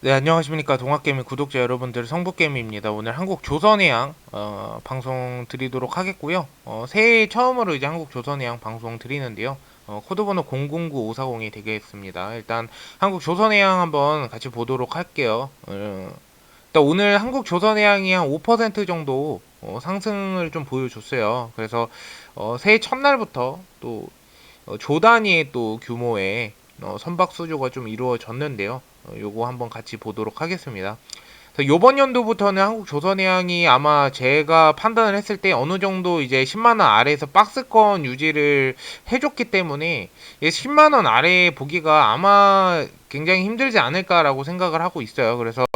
네, 안녕하십니까. 동학개미 구독자 여러분들, 성북개미입니다. 오늘 한국조선해양 방송 드리도록 하겠고요. 새해 처음으로 이제 한국조선해양 방송 드리는데요. 코드번호 009540이 되겠습니다. 일단 한국조선해양 한번 같이 보도록 할게요. 일단 오늘 한국조선해양이 한 5% 정도 상승을 좀 보여줬어요. 그래서 새해 첫날부터 또 조 단위의 또 규모의 선박 수주가 좀 이루어졌는데요. 요거 한번 같이 보도록 하겠습니다. 요번 연도부터는 한국조선해양이 아마 제가 판단을 했을 때 어느 정도 이제 10만원 아래에서 박스권 유지를 해줬기 때문에 10만원 아래 보기가 아마 굉장히 힘들지 않을까라고 생각을 하고 있어요. 그래서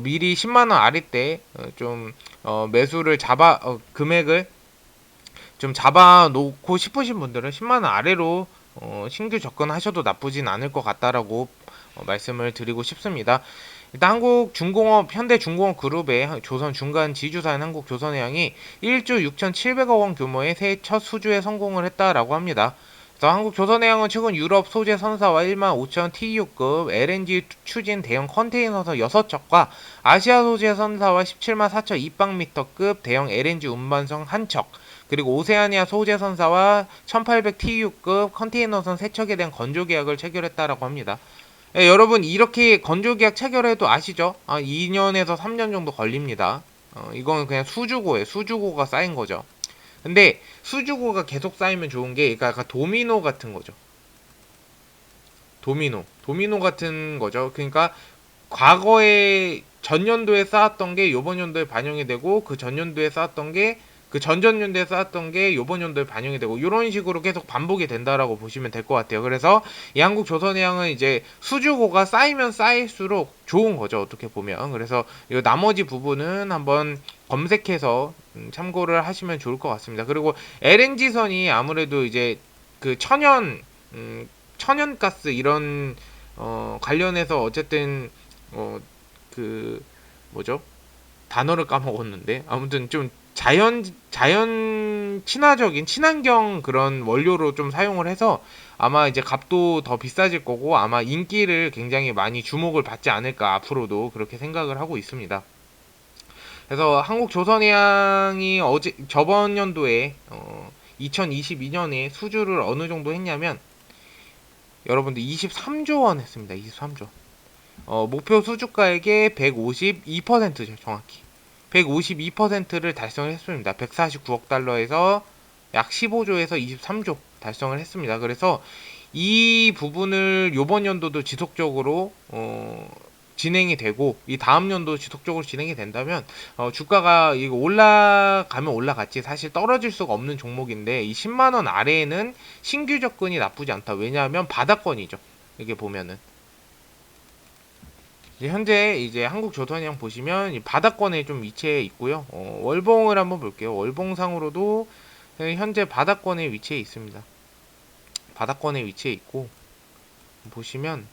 미리 10만원 아래 때 좀 매수를 금액을 좀 잡아 놓고 싶으신 분들은 10만원 아래로 신규 접근하셔도 나쁘진 않을 것 같다라고 말씀을 드리고 싶습니다. 일단 한국중공업, 현대중공업 그룹의 조선 중간 지주사인 한국조선해양이 1조 6,700억 원 규모의 새해 첫 수주에 성공을 했다라고 합니다. 그래서 한국조선해양은 최근 유럽 소재 선사와 1만 5천 TU급 LNG 추진 대형 컨테이너선 6척과 아시아 소재 선사와 17만 4천 입방미터급 대형 LNG 운반선 1척, 그리고 오세아니아 소재 선사와 1800 TU급 컨테이너선 3척에 대한 건조 계약을 체결했다라고 합니다. 여러분 이렇게 건조 계약 체결해도 아시죠? 2년에서 3년 정도 걸립니다. 이거는 그냥 수주고예요. 수주고가 쌓인 거죠. 근데 수주고가 계속 쌓이면 좋은 게 그러니까 도미노 같은 거죠. 도미노 같은 거죠. 그러니까 과거에 전년도에 쌓았던 게 요번 연도에 반영이 되고 그 전년도에 쌓았던 게 그 전전년도에 쌓았던 게 요번 연도에 반영이 되고 이런 식으로 계속 반복이 된다라고 보시면 될 것 같아요. 그래서 이 한국조선해양은 이제 수주고가 쌓이면 쌓일수록 좋은 거죠. 어떻게 보면. 그래서 이 나머지 부분은 한번 검색해서 참고를 하시면 좋을 것 같습니다. 그리고 LNG선이 아무래도 이제 그 천연가스 이런 관련해서 어쨌든 그 뭐죠? 단어를 까먹었는데 아무튼 좀 자연 친화적인 친환경 그런 원료로 좀 사용을 해서 아마 이제 값도 더 비싸질 거고 아마 인기를 굉장히 많이 주목을 받지 않을까 앞으로도 그렇게 생각을 하고 있습니다. 그래서 한국조선해양이 저번 연도에 2022년에 수주를 어느 정도 했냐면 여러분들 23조 원 했습니다. 23조. 목표 수주가액의 152%죠, 정확히. 152%를 달성을 했습니다. 149억 달러에서 약 15조에서 23조 달성을 했습니다. 그래서 이 부분을 요번 연도도 지속적으로 진행이 되고 이 다음 연도 지속적으로 진행이 된다면 주가가 이거 올라가면 올라갔지 사실 떨어질 수가 없는 종목인데 이 10만원 아래에는 신규 접근이 나쁘지 않다. 왜냐하면 바닥권이죠. 이게 보면은 현재 이제 한국조선해양 보시면 이 바닥권에 좀 위치해 있고요. 월봉을 한번 볼게요. 월봉상으로도 현재 바닥권에 위치해 있습니다. 바닥권에 위치해 있고 보시면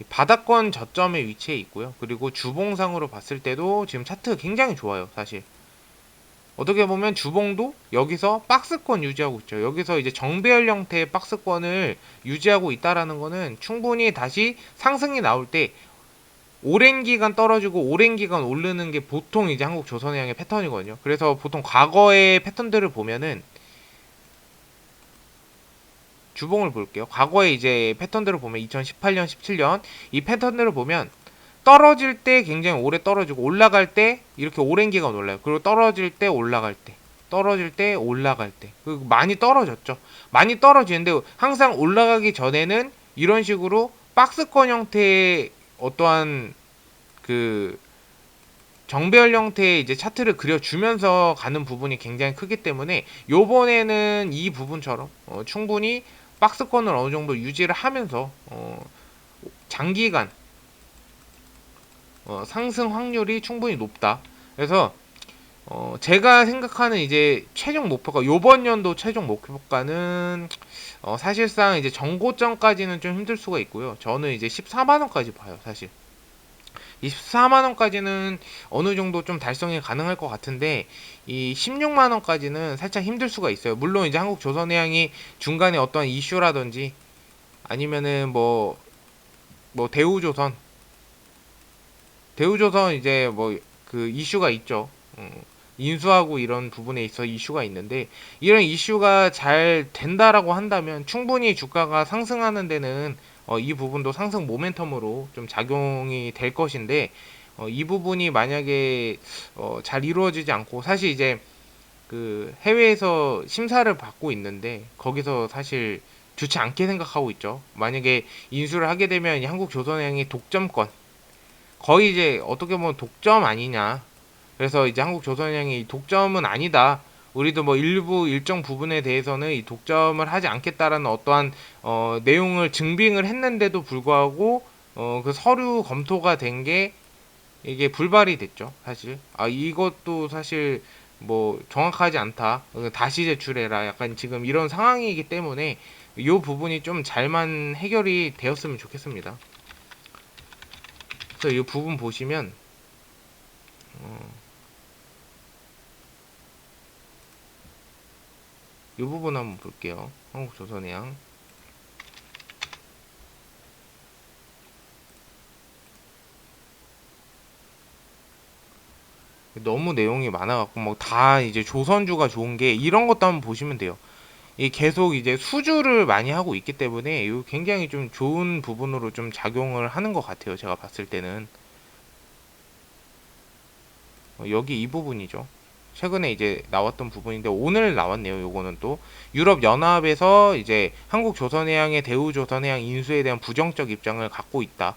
바닥권 저점에 위치해 있고요. 그리고 주봉상으로 봤을 때도 지금 차트가 굉장히 좋아요. 사실 어떻게 보면 주봉도 여기서 박스권 유지하고 있죠. 여기서 이제 정배열 형태의 박스권을 유지하고 있다라는 거는 충분히 다시 상승이 나올 때 오랜 기간 떨어지고 오랜 기간 오르는 게 보통 이제 한국조선해양의 패턴이거든요. 그래서 보통 과거의 패턴들을 보면은 주봉을 볼게요. 과거에 이제 패턴들을 보면 2018년, 17년 이 패턴들을 보면 떨어질 때 굉장히 오래 떨어지고 올라갈 때 이렇게 오랜 기간 올라요. 그리고 떨어질 때 올라갈 때 떨어질 때 올라갈 때 많이 떨어졌죠. 많이 떨어지는데 항상 올라가기 전에는 이런 식으로 박스권 형태의 어떠한 그 정배열 형태의 이제 차트를 그려주면서 가는 부분이 굉장히 크기 때문에 요번에는 이 부분처럼 충분히 박스권을 어느 정도 유지를 하면서 장기간 상승 확률이 충분히 높다. 그래서 제가 생각하는 이제 최종 목표가 요번 연도 최종 목표가는 사실상 이제 정고점까지는 좀 힘들 수가 있고요. 저는 이제 14만 원까지 봐요, 사실. 24만 원까지는 어느 정도 좀 달성이 가능할 것 같은데 이 16만 원까지는 살짝 힘들 수가 있어요. 물론 이제 한국조선해양이 중간에 어떤 이슈라든지 아니면은 뭐 뭐 대우조선 이제 뭐 그 이슈가 있죠. 인수하고 이런 부분에 있어 이슈가 있는데, 이런 이슈가 잘 된다라고 한다면 충분히 주가가 상승하는 데는 이 부분도 상승 모멘텀으로 좀 작용이 될 것인데, 이 부분이 만약에 잘 이루어지지 않고, 사실 이제 그 해외에서 심사를 받고 있는데 거기서 사실 좋지 않게 생각하고 있죠. 만약에 인수를 하게 되면 이 한국조선해양의 독점권, 거의 이제 어떻게 보면 독점 아니냐. 그래서 이제 한국조선해양이 독점은 아니다. 우리도 뭐 일부 일정 부분에 대해서는 이 독점을 하지 않겠다라는 어떠한 내용을 증빙을 했는데도 불구하고 그 서류 검토가 된 게 이게 불발이 됐죠. 사실 이것도 사실 뭐 정확하지 않다. 다시 제출해라. 약간 지금 이런 상황이기 때문에 이 부분이 좀 잘만 해결이 되었으면 좋겠습니다. 그래서 이 부분 보시면 이 부분 한번 볼게요. 한국조선해양 너무 내용이 많아갖고 뭐 다 이제 조선주가 좋은 게 이런 것도 한번 보시면 돼요. 이 계속 이제 수주를 많이 하고 있기 때문에 이 굉장히 좀 좋은 부분으로 좀 작용을 하는 것 같아요. 제가 봤을 때는 여기 이 부분이죠. 최근에 이제 나왔던 부분인데 오늘 나왔네요. 요거는 또 유럽 연합에서 이제 한국조선해양의 대우조선해양 인수에 대한 부정적 입장을 갖고 있다.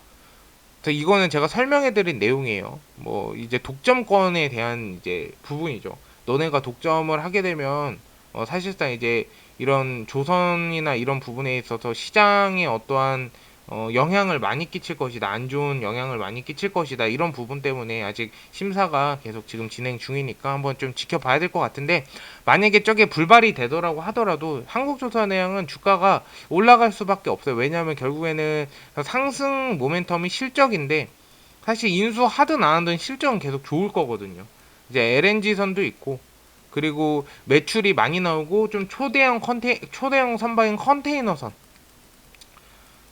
그래서 이거는 제가 설명해드린 내용이에요. 뭐 이제 독점권에 대한 이제 부분이죠. 너네가 독점을 하게 되면 사실상 이제 이런 조선이나 이런 부분에 있어서 시장에 어떠한 영향을 많이 끼칠 것이다. 안 좋은 영향을 많이 끼칠 것이다. 이런 부분 때문에 아직 심사가 계속 지금 진행 중이니까 한번 좀 지켜봐야 될 것 같은데, 만약에 저게 불발이 되더라고 하더라도 한국조선해양은 주가가 올라갈 수밖에 없어요. 왜냐하면 결국에는 상승 모멘텀이 실적인데, 사실 인수하든 안 하든 실적은 계속 좋을 거거든요. 이제 LNG선도 있고, 그리고 매출이 많이 나오고 좀 초대형 선박인 컨테이너선,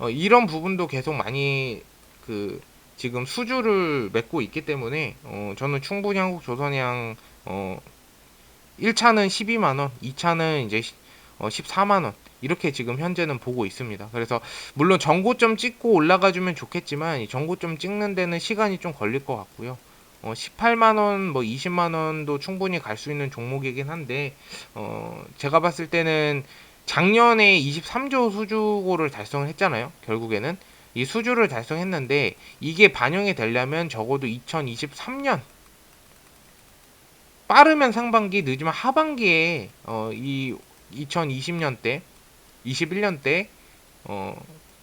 이런 부분도 계속 많이 그 지금 수주를 맺고 있기 때문에 저는 충분히 한국조선해양 1차는 12만원, 2차는 이제 14만원, 이렇게 지금 현재는 보고 있습니다. 그래서 물론 전고점 찍고 올라가주면 좋겠지만 이 전고점 찍는 데는 시간이 좀 걸릴 것 같고요. 18만원, 뭐 20만원도 충분히 갈 수 있는 종목이긴 한데, 제가 봤을 때는 작년에 23조 수주고를 달성을 했잖아요. 결국에는 이 수주를 달성했는데 이게 반영이 되려면 적어도 2023년, 빠르면 상반기, 늦으면 하반기에 이 2020년대 21년대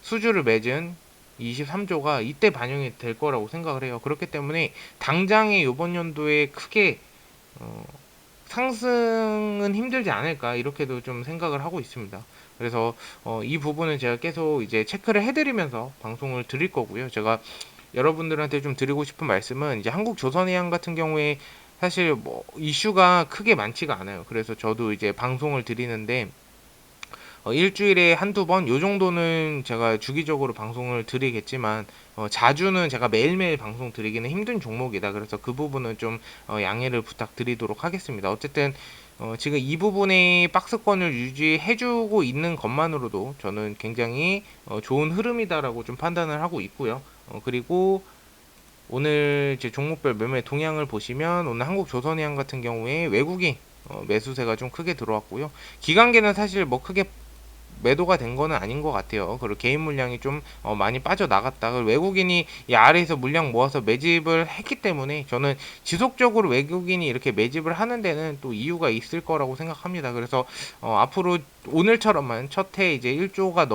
수주를 맺은 23조가 이때 반영이 될 거라고 생각을 해요. 그렇기 때문에 당장에 이번 연도에 크게 상승은 힘들지 않을까, 이렇게도 좀 생각을 하고 있습니다. 그래서 이 부분은 제가 계속 이제 체크를 해드리면서 방송을 드릴 거고요. 제가 여러분들한테 좀 드리고 싶은 말씀은, 이제 한국조선해양 같은 경우에 사실 뭐 이슈가 크게 많지가 않아요. 그래서 저도 이제 방송을 드리는데 일주일에 한두 번 요 정도는 제가 주기적으로 방송을 드리겠지만, 자주는 제가 매일매일 방송 드리기는 힘든 종목이다. 그래서 그 부분은 좀 양해를 부탁드리도록 하겠습니다. 어쨌든 지금 이 부분의 박스권을 유지해주고 있는 것만으로도 저는 굉장히 좋은 흐름이다라고 좀 판단을 하고 있고요. 그리고 오늘 제 종목별 매매 동향을 보시면, 오늘 한국조선해양 같은 경우에 외국인 매수세가 좀 크게 들어왔고요. 기관계는 사실 뭐 크게 매도가 된 거는 아닌 것 같아요. 그리고 개인 물량이 좀 많이 빠져나갔다. 외국인이 이 아래에서 물량 모아서 매집을 했기 때문에 저는 지속적으로 외국인이 이렇게 매집을 하는 데는 또 이유가 있을 거라고 생각합니다. 그래서 앞으로 오늘처럼만 첫 해 이제 1조가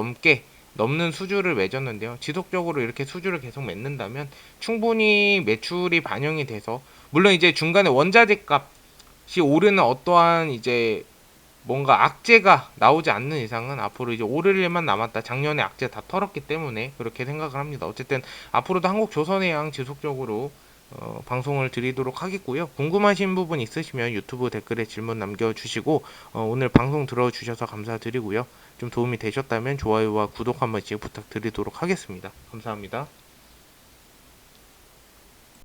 넘는 수주를 맺었는데요. 지속적으로 이렇게 수주를 계속 맺는다면 충분히 매출이 반영이 돼서, 물론 이제 중간에 원자재 값이 오르는 어떠한 이제 뭔가 악재가 나오지 않는 이상은 앞으로 이제 오를 일만 남았다. 작년에 악재 다 털었기 때문에 그렇게 생각을 합니다. 어쨌든 앞으로도 한국조선해양 지속적으로 방송을 드리도록 하겠고요. 궁금하신 부분 있으시면 유튜브 댓글에 질문 남겨주시고 오늘 방송 들어주셔서 감사드리고요. 좀 도움이 되셨다면 좋아요와 구독 한 번씩 부탁드리도록 하겠습니다. 감사합니다.